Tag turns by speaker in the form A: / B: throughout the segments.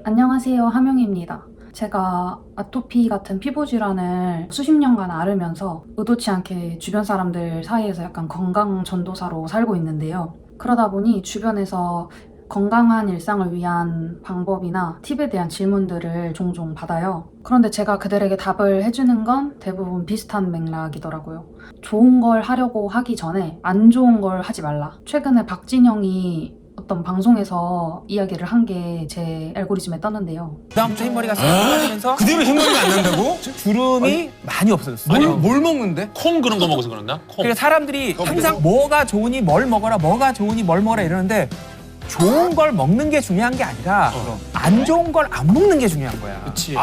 A: 안녕하세요, 하명입니다. 제가 아토피 같은 피부 질환을 수십 년간 앓으면서 의도치 않게 주변 사람들 사이에서 약간 건강 전도사로 살고 있는데요. 그러다 보니 주변에서 건강한 일상을 위한 방법이나 팁에 대한 질문들을 종종 받아요. 그런데 제가 그들에게 답을 해주는 건 대부분 비슷한 맥락이더라고요. 좋은 걸 하려고 하기 전에 안 좋은 걸 하지 말라. 최근에 박진영이 어떤 방송에서 이야기를 한 게 제 알고리즘에 떴는데요.
B: 그다음부터 흰머리가 싹 빠지면서
C: 그 뒤로 흰머리가 안 난다고?
B: 주름이 많이 없어졌어요.
C: 뭘 먹는데?
D: 콩 그런 거 먹어서 그런가? 콩.
B: 그러니까 사람들이 항상 뭐가 좋으니 뭘 먹어라, 뭐가 좋으니 뭘 먹어라 이러는데 좋은 걸 먹는 게 중요한 게 아니라 안 좋은 걸 안 먹는 게 중요한 거야.
D: 그치.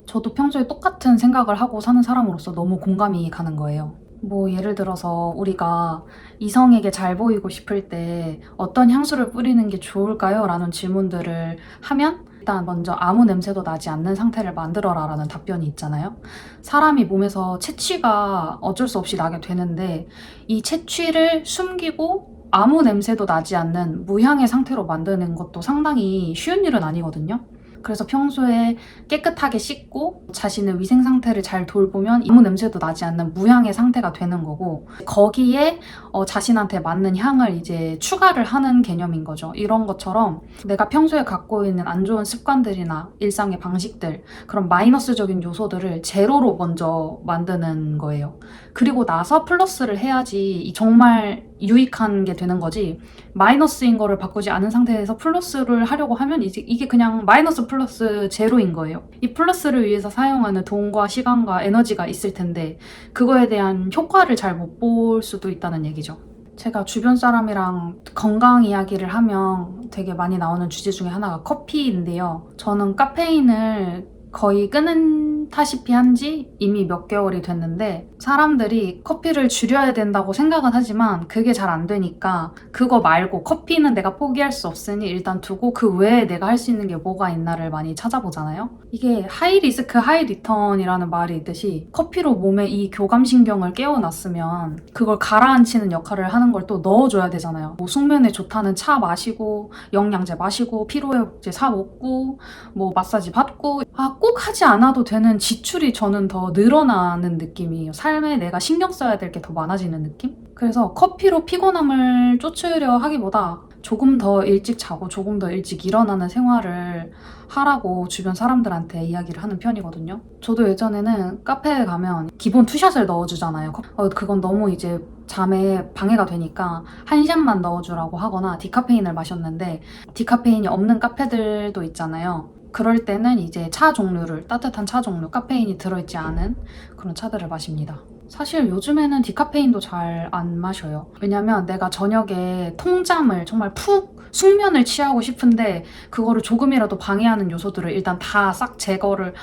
A: 저도 평소에 똑같은 생각을 하고 사는 사람으로서 너무 공감이 가는 거예요. 뭐 예를 들어서 우리가 이성에게 잘 보이고 싶을 때 어떤 향수를 뿌리는 게 좋을까요? 라는 질문들을 하면 일단 먼저 아무 냄새도 나지 않는 상태를 만들어라 라는 답변이 있잖아요. 사람이 몸에서 채취가 어쩔 수 없이 나게 되는데 이 채취를 숨기고 아무 냄새도 나지 않는 무향의 상태로 만드는 것도 상당히 쉬운 일은 아니거든요. 그래서 평소에 깨끗하게 씻고 자신의 위생 상태를 잘 돌보면 아무 냄새도 나지 않는 무향의 상태가 되는 거고, 거기에 자신한테 맞는 향을 이제 추가를 하는 개념인 거죠. 이런 것처럼 내가 평소에 갖고 있는 안 좋은 습관들이나 일상의 방식들, 그런 마이너스적인 요소들을 제로로 먼저 만드는 거예요. 그리고 나서 플러스를 해야지 정말 유익한 게 되는 거지, 마이너스인 거를 바꾸지 않은 상태에서 플러스를 하려고 하면 이게 그냥 마이너스 플러스 제로인 거예요. 이 플러스를 위해서 사용하는 돈과 시간과 에너지가 있을 텐데 그거에 대한 효과를 잘 못 볼 수도 있다는 얘기죠. 제가 주변 사람이랑 건강 이야기를 하면 되게 많이 나오는 주제 중에 하나가 커피인데요. 저는 카페인을 거의 끊다시피 한 지 이미 몇 개월이 됐는데, 사람들이 커피를 줄여야 된다고 생각은 하지만 그게 잘 안 되니까 그거 말고 커피는 내가 포기할 수 없으니 일단 두고 그 외에 내가 할 수 있는 게 뭐가 있나를 많이 찾아보잖아요. 이게 하이 리스크 하이 리턴이라는 말이 있듯이 커피로 몸에 이 교감신경을 깨워놨으면 그걸 가라앉히는 역할을 하는 걸 또 넣어줘야 되잖아요. 뭐 숙면에 좋다는 차 마시고 영양제 마시고 피로회복제 사 먹고 뭐 마사지 받고, 꼭 하지 않아도 되는 지출이 저는 더 늘어나는 느낌이에요. 삶에 내가 신경 써야 될 게 더 많아지는 느낌? 그래서 커피로 피곤함을 쫓으려 하기보다 조금 더 일찍 자고 조금 더 일찍 일어나는 생활을 하라고 주변 사람들한테 이야기를 하는 편이거든요. 저도 예전에는 카페에 가면 기본 투샷을 넣어주잖아요. 그건 너무 이제 잠에 방해가 되니까 한 샷만 넣어주라고 하거나 디카페인을 마셨는데, 디카페인이 없는 카페들도 있잖아요. 그럴 때는 이제 차 종류를, 따뜻한 차 종류, 카페인이 들어있지 않은 그런 차들을 마십니다. 사실 요즘에는 디카페인도 잘 안 마셔요. 왜냐면 내가 저녁에 통잠을 정말 푹 숙면을 취하고 싶은데 그거를 조금이라도 방해하는 요소들을 일단 다 싹 제거를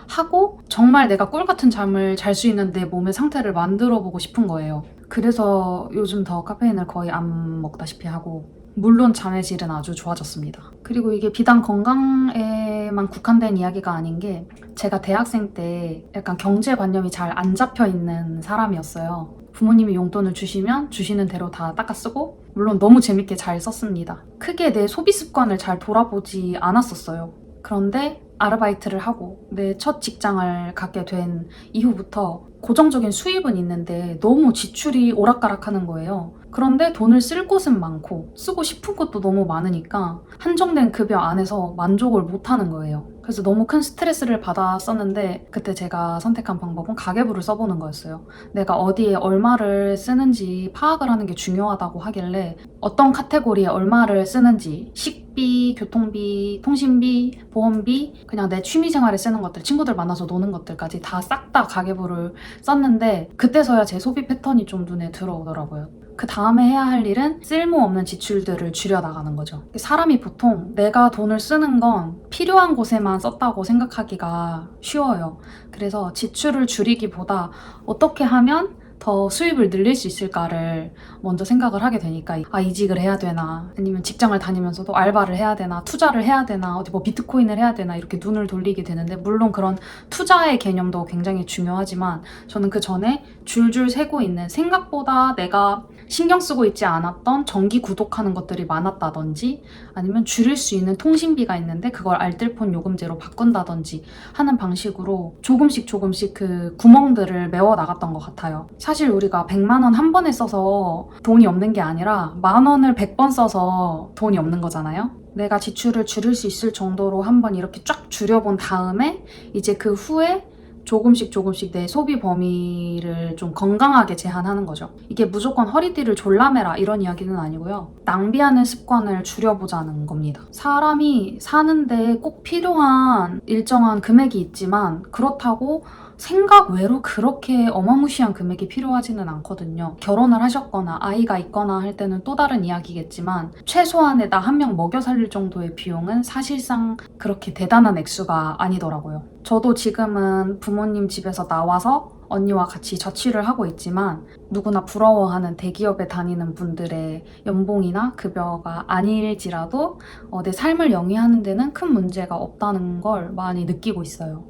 A: 하고 정말 내가 꿀 같은 잠을 잘 수 있는 내 몸의 상태를 만들어 보고 싶은 거예요. 그래서 요즘 더 카페인을 거의 안 먹다시피 하고, 물론 잠의 질은 아주 좋아졌습니다. 그리고 이게 비단 건강에만 국한된 이야기가 아닌 게, 제가 대학생 때 약간 경제관념이 잘 안 잡혀 있는 사람이었어요. 부모님이 용돈을 주시면 주시는 대로 다 닦아 쓰고, 물론 너무 재밌게 잘 썼습니다. 크게 내 소비 습관을 잘 돌아보지 않았었어요. 그런데 아르바이트를 하고 내 첫 직장을 갖게 된 이후부터 고정적인 수입은 있는데 너무 지출이 오락가락하는 거예요. 그런데 돈을 쓸 곳은 많고 쓰고 싶은 것도 너무 많으니까 한정된 급여 안에서 만족을 못하는 거예요. 그래서 너무 큰 스트레스를 받았었는데, 그때 제가 선택한 방법은 가계부를 써보는 거였어요. 내가 어디에 얼마를 쓰는지 파악을 하는 게 중요하다고 하길래 어떤 카테고리에 얼마를 쓰는지, 식비, 교통비, 통신비, 보험비, 그냥 내 취미생활에 쓰는 것들, 친구들 만나서 노는 것들까지 다 싹 다 가계부를 썼는데, 그때서야 제 소비 패턴이 좀 눈에 들어오더라고요. 그 다음에 해야 할 일은 쓸모없는 지출들을 줄여나가는 거죠. 사람이 보통 내가 돈을 쓰는 건 필요한 곳에만 썼다고 생각하기가 쉬워요. 그래서 지출을 줄이기보다 어떻게 하면 더 수입을 늘릴 수 있을까를 먼저 생각을 하게 되니까 이직을 해야 되나 아니면 직장을 다니면서도 알바를 해야 되나 투자를 해야 되나 어디 뭐 비트코인을 해야 되나 이렇게 눈을 돌리게 되는데 물론 그런 투자의 개념도 굉장히 중요하지만 저는 그 전에 줄줄 새고 있는 생각보다 내가 신경 쓰고 있지 않았던 정기 구독하는 것들이 많았다든지 아니면 줄일 수 있는 통신비가 있는데 그걸 알뜰폰 요금제로 바꾼다든지 하는 방식으로 조금씩 그 구멍들을 메워 나갔던 것 같아요. 사실 우리가 100만 원 한 번에 써서 돈이 없는 게 아니라 10,000원을 100번 써서 돈이 없는 거잖아요. 내가 지출을 줄일 수 있을 정도로 한번 이렇게 쫙 줄여본 다음에 이제 그 후에 조금씩 내 소비 범위를 좀 건강하게 제한하는 거죠. 이게 무조건 허리띠를 졸라매라 이런 이야기는 아니고요. 낭비하는 습관을 줄여보자는 겁니다. 사람이 사는데 꼭 필요한 일정한 금액이 있지만 그렇다고 생각 외로 그렇게 어마무시한 금액이 필요하지는 않거든요. 결혼을 하셨거나 아이가 있거나 할 때는 또 다른 이야기겠지만 최소한의 나 한 명 먹여 살릴 정도의 비용은 사실상 그렇게 대단한 액수가 아니더라고요. 저도 지금은 부모님 집에서 나와서 언니와 같이 자취를 하고 있지만 누구나 부러워하는 대기업에 다니는 분들의 연봉이나 급여가 아닐지라도 내 삶을 영위하는 데는 큰 문제가 없다는 걸 많이 느끼고 있어요.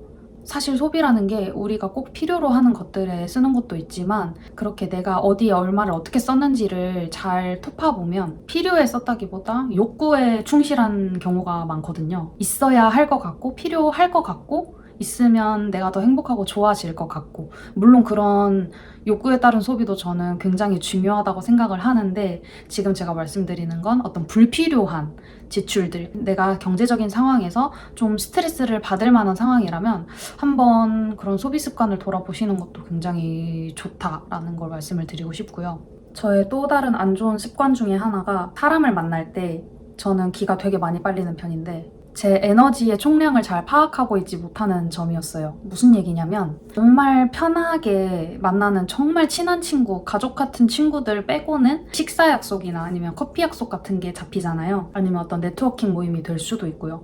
A: 사실 소비라는 게 우리가 꼭 필요로 하는 것들에 쓰는 것도 있지만 그렇게 내가 어디에 얼마를 어떻게 썼는지를 잘 톱아보면 필요에 썼다기보다 욕구에 충실한 경우가 많거든요. 있어야 할 것 같고 필요할 것 같고 있으면 내가 더 행복하고 좋아질 것 같고 물론 그런 욕구에 따른 소비도 저는 굉장히 중요하다고 생각을 하는데 지금 제가 말씀드리는 건 어떤 불필요한 지출들 내가 경제적인 상황에서 좀 스트레스를 받을 만한 상황이라면 한번 그런 소비 습관을 돌아보시는 것도 굉장히 좋다라는 걸 말씀을 드리고 싶고요. 저의 또 다른 안 좋은 습관 중에 하나가 사람을 만날 때 저는 기가 되게 많이 빨리는 편인데 제 에너지의 총량을 잘 파악하고 있지 못하는 점이었어요. 무슨 얘기냐면 정말 편하게 만나는 정말 친한 친구, 가족 같은 친구들 빼고는 식사 약속이나 아니면 커피 약속 같은 게 잡히잖아요. 아니면 어떤 네트워킹 모임이 될 수도 있고요.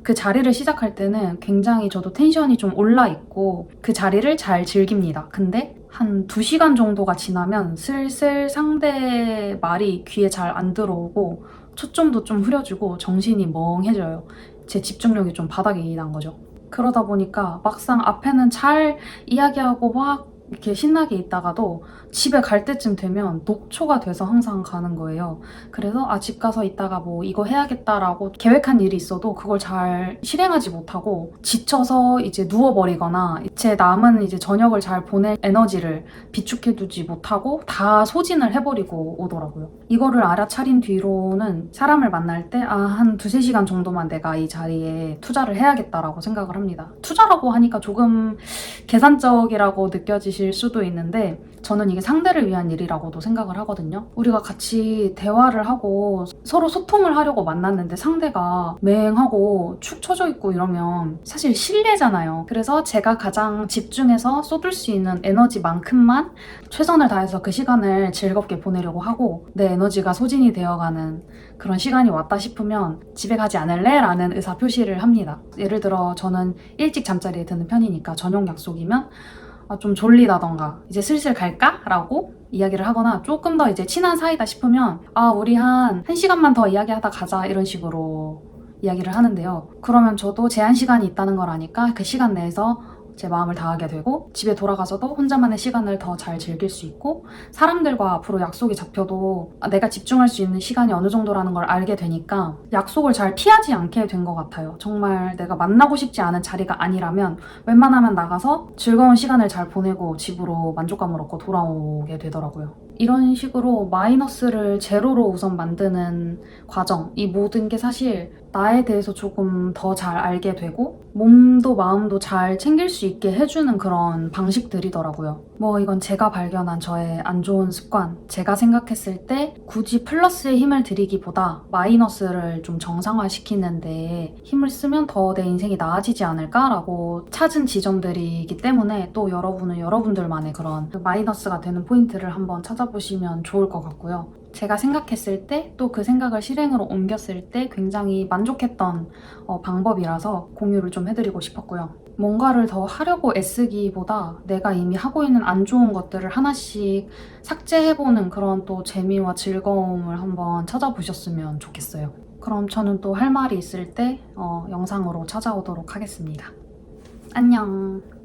A: 그 자리를 시작할 때는 굉장히 저도 텐션이 좀 올라있고 그 자리를 잘 즐깁니다. 근데 한 2시간 정도가 지나면 슬슬 상대의 말이 귀에 잘 안 들어오고 초점도 좀 흐려지고 정신이 멍해져요. 제 집중력이 좀 바닥이 난 거죠. 그러다 보니까 막상 앞에는 잘 이야기하고 막 이렇게 신나게 있다가도 집에 갈 때쯤 되면 녹초가 돼서 항상 가는 거예요. 그래서 집 가서 이따가 뭐 이거 해야겠다라고 계획한 일이 있어도 그걸 잘 실행하지 못하고 지쳐서 이제 누워버리거나 제 남은 이제 저녁을 잘 보낼 에너지를 비축해두지 못하고 다 소진을 해버리고 오더라고요. 이거를 알아차린 뒤로는 사람을 만날 때 한 2-3시간 정도만 내가 이 자리에 투자를 해야겠다라고 생각을 합니다. 투자라고 하니까 조금 계산적이라고 느껴지실 수도 있는데 저는 이게 상대를 위한 일이라고도 생각을 하거든요. 우리가 같이 대화를 하고 서로 소통을 하려고 만났는데 상대가 맹하고 축 처져 있고 이러면 사실 실례잖아요. 그래서 제가 가장 집중해서 쏟을 수 있는 에너지만큼만 최선을 다해서 그 시간을 즐겁게 보내려고 하고 내 에너지가 소진이 되어가는 그런 시간이 왔다 싶으면 집에 가지 않을래? 라는 의사표시를 합니다. 예를 들어 저는 일찍 잠자리에 드는 편이니까 저녁 약속이면 좀 졸리다던가 이제 슬슬 갈까? 라고 이야기를 하거나 조금 더 이제 친한 사이다 싶으면 우리 한 1시간만 더 이야기하다 가자 이런 식으로 이야기를 하는데요. 그러면 저도 제한 시간이 있다는 걸 아니까 그 시간 내에서 제 마음을 다하게 되고 집에 돌아가서도 혼자만의 시간을 더 잘 즐길 수 있고 사람들과 앞으로 약속이 잡혀도 내가 집중할 수 있는 시간이 어느 정도라는 걸 알게 되니까 약속을 잘 피하지 않게 된 것 같아요. 정말 내가 만나고 싶지 않은 자리가 아니라면 웬만하면 나가서 즐거운 시간을 잘 보내고 집으로 만족감을 얻고 돌아오게 되더라고요. 이런 식으로 마이너스를 제로로 우선 만드는 과정, 이 모든 게 사실 나에 대해서 조금 더 잘 알게 되고 몸도 마음도 잘 챙길 수 있게 해주는 그런 방식들이더라고요. 이건 제가 발견한 저의 안 좋은 습관, 제가 생각했을 때 굳이 플러스에 힘을 들이기보다 마이너스를 좀 정상화시키는데 힘을 쓰면 더 내 인생이 나아지지 않을까라고 찾은 지점들이기 때문에 또 여러분은 여러분들만의 그런 마이너스가 되는 포인트를 한번 찾아보시면 좋을 것 같고요. 제가 생각했을 때 또 그 생각을 실행으로 옮겼을 때 굉장히 만족했던 방법이라서 공유를 좀 해드리고 싶었고요. 뭔가를 더 하려고 애쓰기보다 내가 이미 하고 있는 안 좋은 것들을 하나씩 삭제해보는 그런 또 재미와 즐거움을 한번 찾아보셨으면 좋겠어요. 그럼 저는 또 할 말이 있을 때 영상으로 찾아오도록 하겠습니다. 안녕.